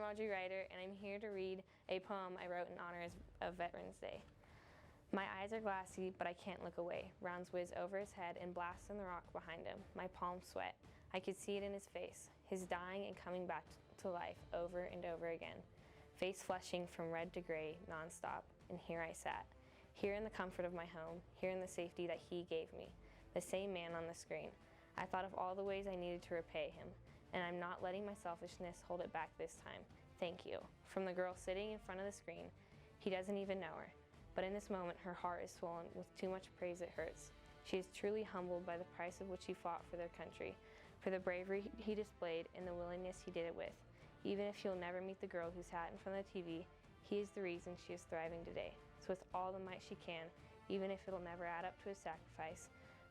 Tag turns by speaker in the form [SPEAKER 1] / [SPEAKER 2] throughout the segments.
[SPEAKER 1] Audrey Ryder, and I'm here to read a poem I wrote in honor of Veterans Day. My eyes are glassy, but I can't look away. Rounds whiz over his head and blast in the rock behind him. My palms sweat. I could see it in his face, his dying and coming back to life over and over again. Face flushing from red to gray, nonstop, and here I sat. Here in the comfort of my home, here in the safety that he gave me, the same man on the screen. I thought of all the ways I needed to repay him, and I'm not letting my selfishness hold it back this time. Thank you. From the girl sitting in front of the screen, he doesn't even know her. But in this moment, her heart is swollen with too much praise it hurts. She is truly humbled by the price of which he fought for their country, for the bravery he displayed and the willingness he did it with. Even if she'll never meet the girl who sat in front of the TV, he is the reason she is thriving today. So with all the might she can, even if it'll never add up to his sacrifice,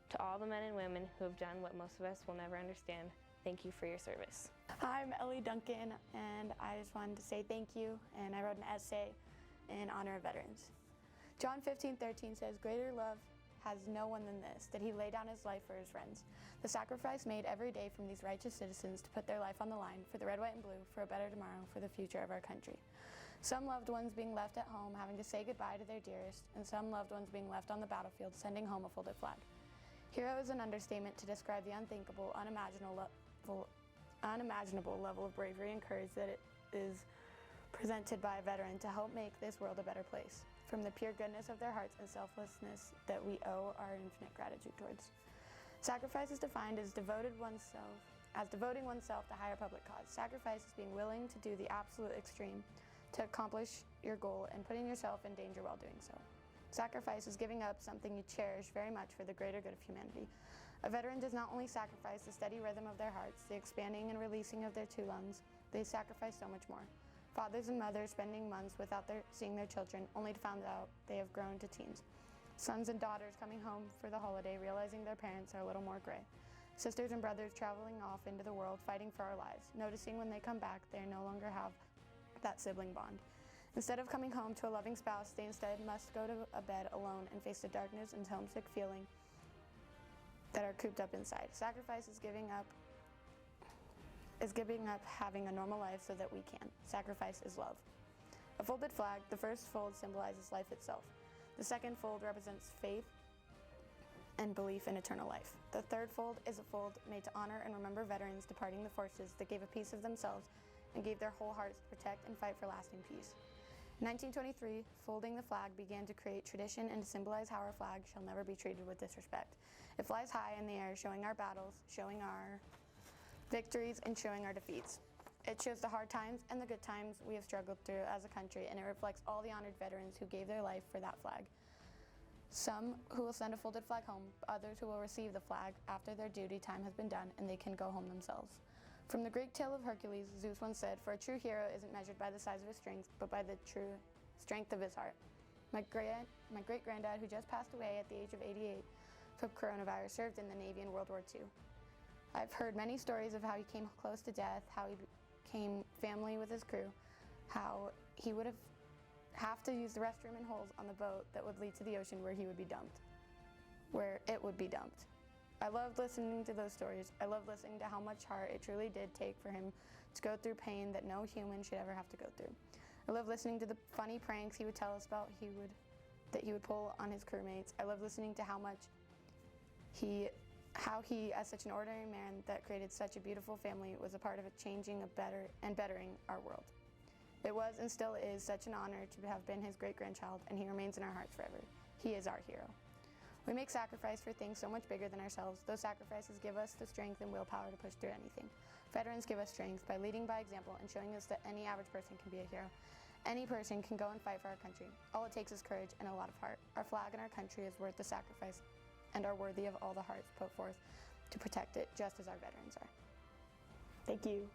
[SPEAKER 1] to all the men and women who have done what most of us will never understand, thank you for your service.
[SPEAKER 2] Hi, I'm Ellie Duncan, and I just wanted to say thank you, and I wrote an essay in honor of veterans. John 15:13 says, "Greater love has no one than this, that he lay down his life for his friends." The sacrifice made every day from these righteous citizens to put their life on the line for the red, white, and blue, for a better tomorrow, for the future of our country. Some loved ones being left at home, having to say goodbye to their dearest, and some loved ones being left on the battlefield, sending home a folded flag. Hero is an understatement to describe the unthinkable, unimaginable level of bravery and courage that it is presented by a veteran to help make this world a better place, from the pure goodness of their hearts and selflessness that we owe our infinite gratitude towards. Sacrifice is defined as devoting oneself to higher public cause. Sacrifice is being willing to do the absolute extreme to accomplish your goal and putting yourself in danger while doing so. Sacrifice is giving up something you cherish very much for the greater good of humanity. A veteran does not only sacrifice the steady rhythm of their hearts, the expanding and releasing of their two lungs, they sacrifice so much more. Fathers and mothers spending months without seeing their children, only to find out they have grown to teens. Sons and daughters coming home for the holiday, realizing their parents are a little more gray. Sisters and brothers traveling off into the world, fighting for our lives, noticing when they come back they no longer have that sibling bond. Instead of coming home to a loving spouse, they instead must go to a bed alone and face the darkness and homesick feeling that are cooped up inside. Sacrifice is giving up having a normal life so that we can. Sacrifice is love. A folded flag, the first fold symbolizes life itself. The second fold represents faith and belief in eternal life. The third fold is a fold made to honor and remember veterans departing the forces that gave a piece of themselves and gave their whole hearts to protect and fight for lasting peace. In 1923, folding the flag began to create tradition and to symbolize how our flag shall never be treated with disrespect. It flies high in the air, showing our battles, showing our victories, and showing our defeats. It shows the hard times and the good times we have struggled through as a country, and it reflects all the honored veterans who gave their life for that flag. Some who will send a folded flag home, others who will receive the flag after their duty time has been done and they can go home themselves. From the Greek tale of Hercules, Zeus once said, "For a true hero isn't measured by the size of his strength, but by the true strength of his heart." My great-granddad, who just passed away at the age of 88 from coronavirus, served in the Navy in World War II. I've heard many stories of how he came close to death, how he became family with his crew, how he would have to use the restroom in holes on the boat that would lead to the ocean where it would be dumped. I loved listening to those stories. I loved listening to how much heart it truly did take for him to go through pain that no human should ever have to go through. I loved listening to the funny pranks he would tell us about that he would pull on his crewmates. I loved listening to how he, as such an ordinary man that created such a beautiful family, was a part of changing and bettering our world. It was and still is such an honor to have been his great-grandchild, and he remains in our hearts forever. He is our hero. We make sacrifice for things so much bigger than ourselves. Those sacrifices give us the strength and willpower to push through anything. Veterans give us strength by leading by example and showing us that any average person can be a hero. Any person can go and fight for our country. All it takes is courage and a lot of heart. Our flag and our country is worth the sacrifice and are worthy of all the hearts put forth to protect it, just as our veterans are. Thank you.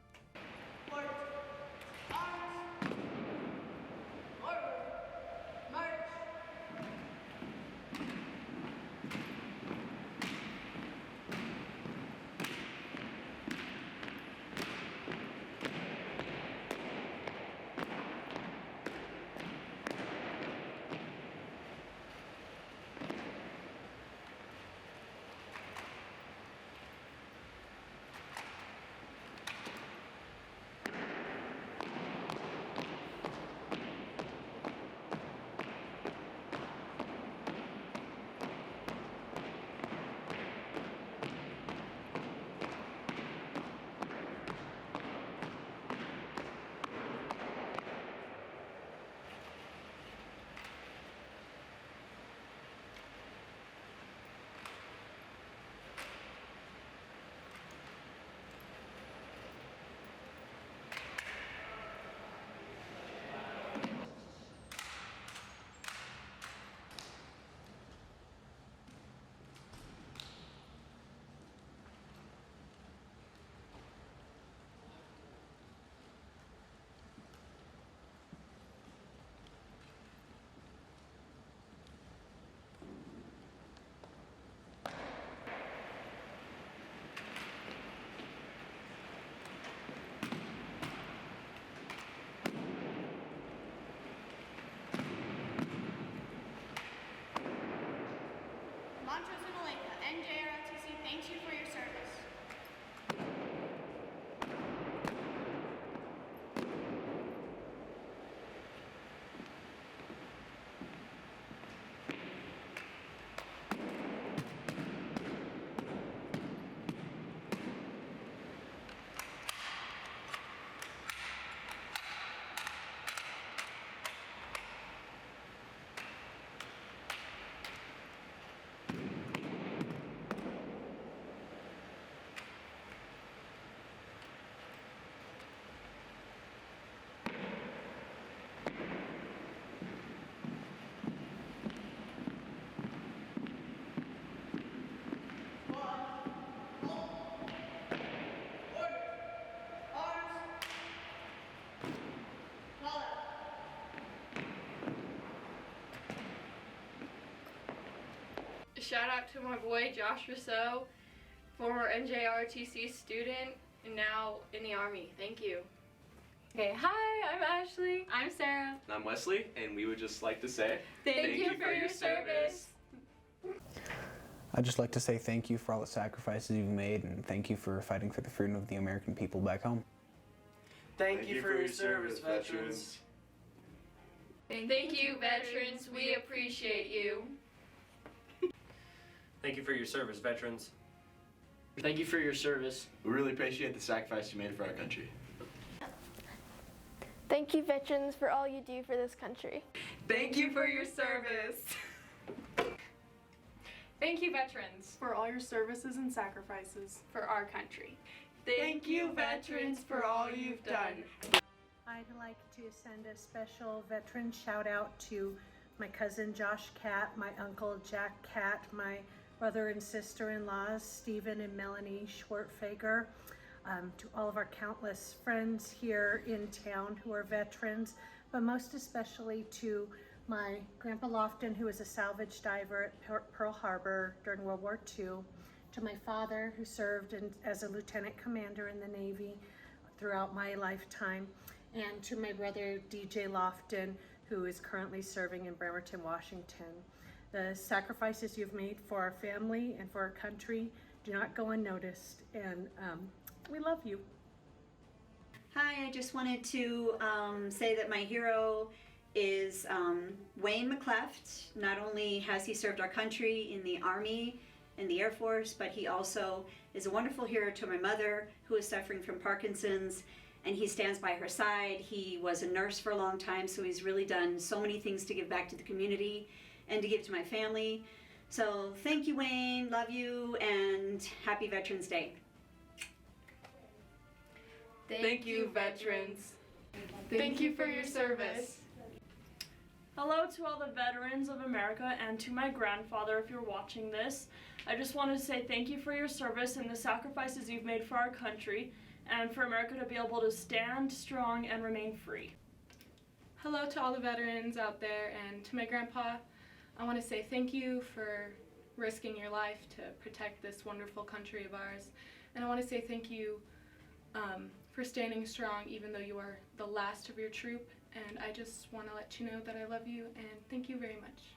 [SPEAKER 3] shout out to my boy Josh Rousseau, former NJROTC student and now in the Army. Thank you.
[SPEAKER 4] Okay, hi, I'm Ashley.
[SPEAKER 3] I'm Sarah.
[SPEAKER 5] And I'm Wesley, and we would just like to say
[SPEAKER 3] Thank you for your service.
[SPEAKER 6] I'd just like to say thank you for all the sacrifices you've made, and thank you for fighting for the freedom of the American people back home.
[SPEAKER 7] Thank you for your service, veterans.
[SPEAKER 3] Thank you, veterans. We appreciate you.
[SPEAKER 7] Thank you for your service, veterans.
[SPEAKER 8] Thank you for your service.
[SPEAKER 5] We really appreciate the sacrifice you made for our country.
[SPEAKER 9] Thank you, veterans, for all you do for this country.
[SPEAKER 3] Thank you for your service.
[SPEAKER 4] Thank you, veterans,
[SPEAKER 10] for all your services and sacrifices
[SPEAKER 3] For our country.
[SPEAKER 10] Thank you, veterans, for all you've done.
[SPEAKER 11] I'd like to send a special veteran shout out to my cousin Josh Catt, my uncle Jack Catt, my brother and sister-in-laws Stephen and Melanie Schwartfager, to all of our countless friends here in town who are veterans, but most especially to my Grandpa Lofton, who was a salvage diver at Pearl Harbor during World War II, to my father, who served as a lieutenant commander in the Navy throughout my lifetime, and to my brother DJ Lofton, who is currently serving in Bremerton, Washington. The sacrifices you've made for our family and for our country do not go unnoticed, and we love you.
[SPEAKER 12] Hi, I just wanted to say that my hero is Wayne McCleft. Not only has he served our country in the Army and the Air Force, but he also is a wonderful hero to my mother, who is suffering from Parkinson's, and he stands by her side. He was a nurse for a long time, so he's really done so many things to give back to the community and to give to my family. So thank you, Wayne, love you, and happy Veterans Day.
[SPEAKER 3] Thank you, veterans. Thank you for your service.
[SPEAKER 4] Hello to all the veterans of America and to my grandfather if you're watching this. I just want to say thank you for your service and the sacrifices you've made for our country and for America to be able to stand strong and remain free.
[SPEAKER 10] Hello to all the veterans out there, and to my grandpa, I want to say thank you for risking your life to protect this wonderful country of ours. And I want to say thank you for standing strong even though you are the last of your troop. And I just want to let you know that I love you and thank you very much.